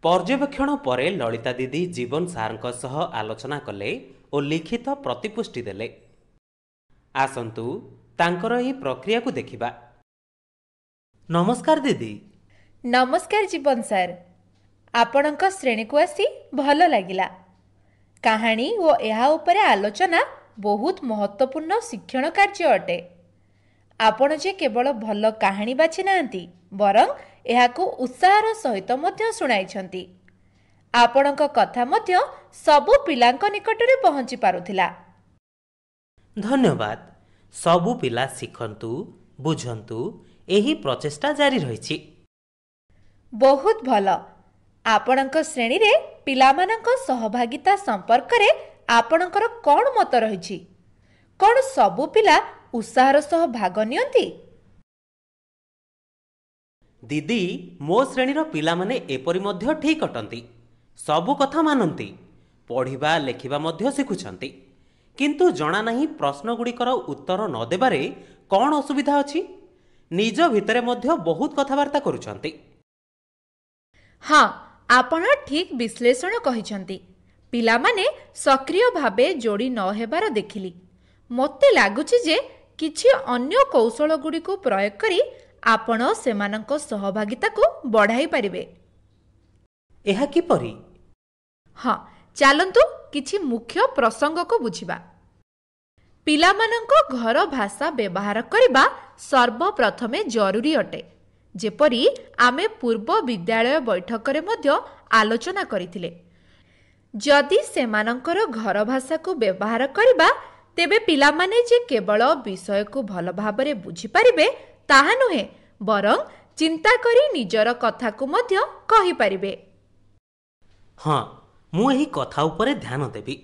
पर्यवेक्षण पर ललिता दीदी जीवन सार आलोचना कले और लिखित प्रतिपुष्टि देले। आसंतु तांकर एही प्रक्रिया को देखिबा। नमस्कार दीदी। नमस्कार जीवन सर, आपणक श्रेणी को आसी भल लागिला। कहानी और एहा उपरे आलोचना बहुत महत्वपूर्ण शिक्षण कार्य अटे। आपण जे केवल भल कहानी बाछि नांती बरं एहाको उत्साहर सहित मध्य सुनाइछंती। आपणक कथा मध्य सबु पिलांक निकटरे पहुंची पारुथिला। धन्यवाद। सबु पिला शिखंतु बुझंतु एही प्रचेष्टा जारी रहिछि। बहुत भल। आपणक श्रेणी रे पिलामानक सहभागिता संपर्क रे आपणकर कोन मत रहिछि? कोन सबु पिला उत्साहर सह भाग नियंती? दीदी, मो श्रेणीर पिला माने एपरि मध्य ठीक अटंती। सबु कथा मानंती, पढ़िबा लेखिबा मध्य शिखुछंती। किंतु जना नहीं प्रश्न गुड़िकर उत्तर न देबारे कौन असुविधा अछि? निज भितरे मध्य बहुत कथबार्ता करूछंती। हाँ, आपण ठीक विश्लेषण कहिछंती। पिला माने सक्रिय भाबे जोड़ी न हेबार देखिली। मते लागुछि जे किछि अन्य कौशल गुडी को प्रयोग करी आपण सेमानक सहभागिता को बढ़ाई परिबे। एहा किपरि? हाँ, चलंतु किछि मुख्य प्रसंग को बुझिबा। पिलामानंक घर भाषा व्यवहार करिबा सर्वप्रथमे जरूरी अटे। जेपरि आमे पूर्व विद्यालय बैठक रे मध्य आलोचना करिथिले। जदि सेमानंकर घर भाषा को व्यवहार करिबा तेबे पिलामाने जे केवल विषय को भल भाबरे बुझी परिबे ताहा नुहे, बरं चिंता करी निजर कथा को मध्य कहि परिबे। हाँ, मु एही कथा उपरे ध्यान देबी।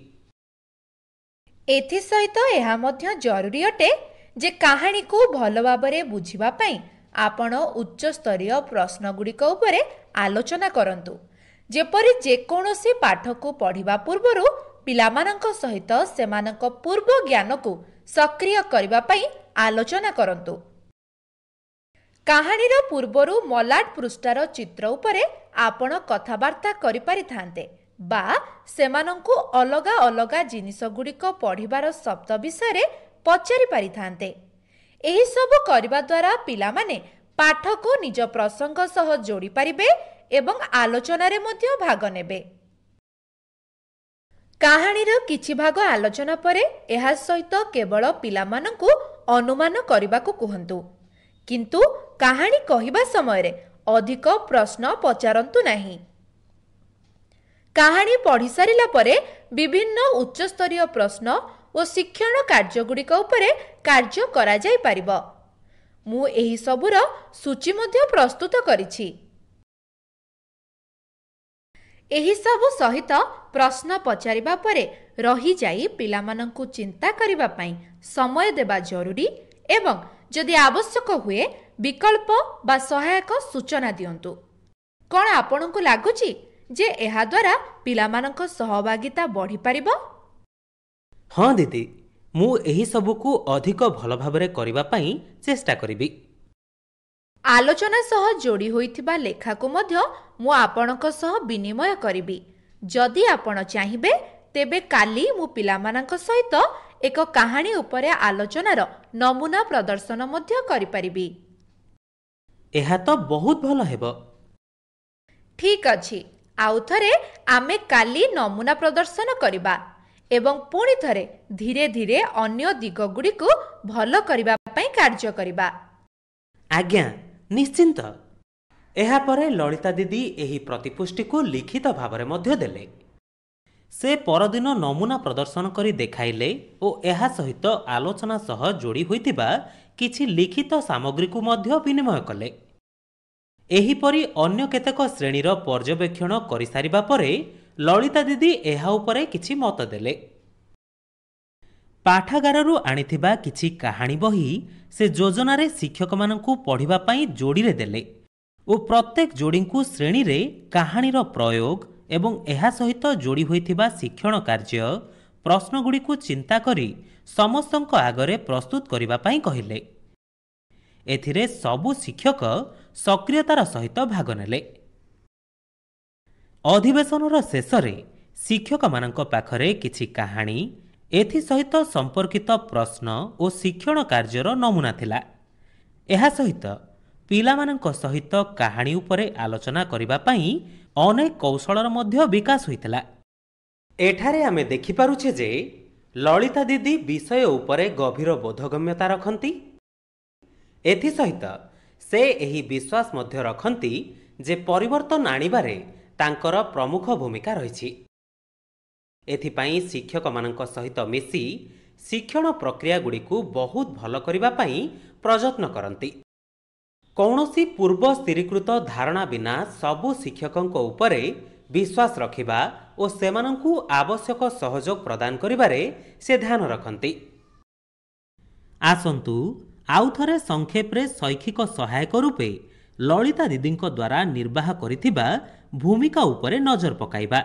एथि सहित एहा मध्य जरूरी अटे जे कहानी को भल भाबरे बुझिबा पई आपण उच्च स्तरीय प्रश्न गुड़िक उपरे आलोचना करंतु। जेपरि जेकोनोसी पाठ को पढ़िबा पूर्वरु पिलामानंक सहित सेमानंक पूर्व ज्ञान को सक्रिय करिबा पई आलोचना करंतु। कहानीर पूर्वरु मलाट पृष्ठार चित्र उपरे आपण कथाबार्ता करि पारिथान्ते बा सेमानंकु अलगा अलगा जिनिस गुड़िक पढ़िबार शब्द विषय पचारि पारिथान्ते। एही सब करिबा द्वारा पिलामाने पाठ को निज प्रसंग सह जोड़ी पारिबे एवं आलोचना रे मध्य भाग नेबे। कहानीर किछि भाग आलोचना परे एहा सहित केवल पिलामानंकु अनुमान करिबाकु कुहंतु, किंतु कहानी कहिबा समय रे अधिक प्रश्न पचारंतु नाही। कहानी पढ़ी सारिला परे विभिन्न उच्च स्तरीय प्रश्न और शिक्षण कार्य गुड़िक उपरे कार्य करा जाय परिबो। मु एही सबुर सूची मध्य प्रस्तुत करिछि। एही सबु सहित प्रश्न पचारिबा परे रही जाई पिलामानंकु चिंता करिबा पई समय देबा जरूरी एवं जदि आवश्यक हुए विकल्प बा सहायक सूचना दियंतु। कोन आपनकु लागुची जे एहा द्वारा पिलामानंक सहभागिता बढ़ी परिबो? हाँ दीदी, मु एही सबुकु अधिक भल भाबरे करिबा पई चेष्टा करिबी। आलोचना सह जोड़ी होइथिबा लेखा को मध्य मु आपणक सह विनिमय करिबी। जदि आपण चाहिबे तेबे काली मु पिलामानंक सहित एक कहानी उपरे आलोचनार नमूना प्रदर्शन मध्य करि परिबी। एहा तो बहुत भल हेबो। ठीक अछि, आउ थरे आमे काली नमूना प्रदर्शन करिबा एवं पुणी थरे धीरे धीरे अन्य दिग गुडी को भल करिबा पई कार्य करिबा। आज्ञा, निश्चिंत। एहा परे ललिता दीदी एही प्रतिपुष्टि को लिखित भावरे मध्य देले। से परदिन नमूना प्रदर्शन करी देखाइले ओ एहा सहित आलोचना सह जोड़ी होइतिबा किछि लिखित सामग्री को मध्य विनिमय कले। एहीपरि अन्य केतेक श्रेणीर पर्यवेक्षण करि सारिबा परे ललिता दीदी एहा उपरे किछि मत देले। पाठागाररू आनिथिबा किछि कहानी बही से योजना रे शिक्षक माननकु पढ़िबा पई जोड़ी रे देले ओ प्रत्येक जोड़ी को श्रेणी रे कहानीर प्रयोग एवं एहा सहित जोड़ी होइथिबा शिक्षण कार्य प्रश्न गुडी को चिंता करी समस्तଙ୍କ आगरे प्रस्तुत करिबा पई कहिले। एथिरे सबु शिक्षक सक्रियतार सहित भाग नेले। ଅଧିବେଶନର ଶେଷରେ ଶିକ୍ଷକମାନଙ୍କ ପାଖରେ କିଛି କାହାଣୀ, ଏଥିସହିତ ସମ୍ପର୍କିତ ପ୍ରଶ୍ନ ଓ ଶିକ୍ଷଣ କାର୍ଯ୍ୟର ନମୁନା ଥିଲା। ଏହା ସହିତ ପିଲାମାନଙ୍କ ସହିତ କାହାଣୀ ଉପରେ ଆଲୋଚନା କରିବା ପାଇଁ ଅନେକ କୌଶଳର ମଧ୍ୟ ବିକାଶ ହୋଇଥିଲା। ଏଠାରେ ଆମେ ଦେଖିପାରୁଛେ ଯେ ଲଳିତା ଦିଦି ବିଷୟ ଉପରେ ଗଭୀର ବୋଧଗମ୍ୟତା ରଖନ୍ତି। ଏଥିସହିତ ସେ ଏହି ବିଶ୍ୱାସ ମଧ୍ୟ ରଖନ୍ତି ଯେ ପରିବର୍ତ୍ତନ ଆଣିବାରେ ତାଙ୍କର ପ୍ରମୁଖ ଭୂମିକା ରହିଛି। ଏଥିପାଇଁ ଶିକ୍ଷକମାନଙ୍କ ସହିତ ମିଶି ଶିକ୍ଷଣ ପ୍ରକ୍ରିୟାଗୁଡ଼ିକୁ ବହୁତ ଭଲ କରିବା ପାଇଁ ପ୍ରଯତ୍ନ କରନ୍ତି। କୌଣସି ପୂର୍ବ ସ୍ଥିରୀକୃତ ଧାରଣା ବିନା ସବୁ ଶିକ୍ଷକଙ୍କ ଉପରେ ବିଶ୍ୱାସ ରଖିବା ଓ ସେମାନଙ୍କୁ ଆବଶ୍ୟକ ସହଯୋଗ ପ୍ରଦାନ କରିବାରେ ସେ ଧ୍ୟାନ ରଖନ୍ତି। ଆସନ୍ତୁ ଆଉ ଥରେ ସଂକ୍ଷେପରେ ଶୈକ୍ଷିକ ସହାୟକ ରୂପେ ଲଳିତା ଦିଦିଙ୍କ ଦ୍ୱାରା ନିର୍ବାହ କରିଥିବା ଭୂମିକା ଉପରେ ନଜର ପକାଇବା।